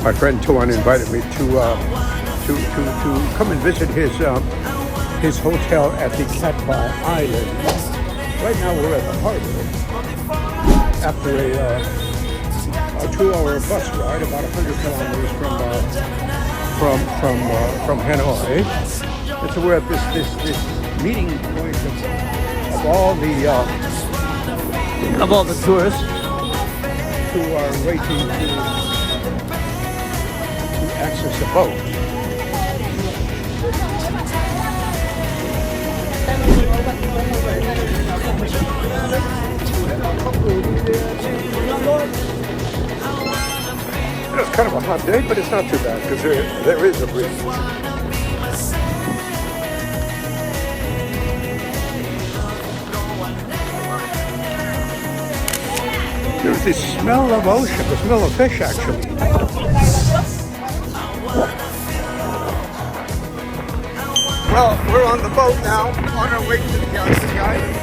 My friend Tuan invited me to come and visit his hotel at the Catbah Island. Right now we're at the harbor after a 2-hour bus ride, about 100 kilometers from Hanoi. And so we're at this meeting point of all the tourists who are waiting to access the boat. It's kind of a hot day, but it's not too bad because there is a breeze. There's this smell of ocean, the smell of fish actually. Well, we're on the boat now, on our way to the island.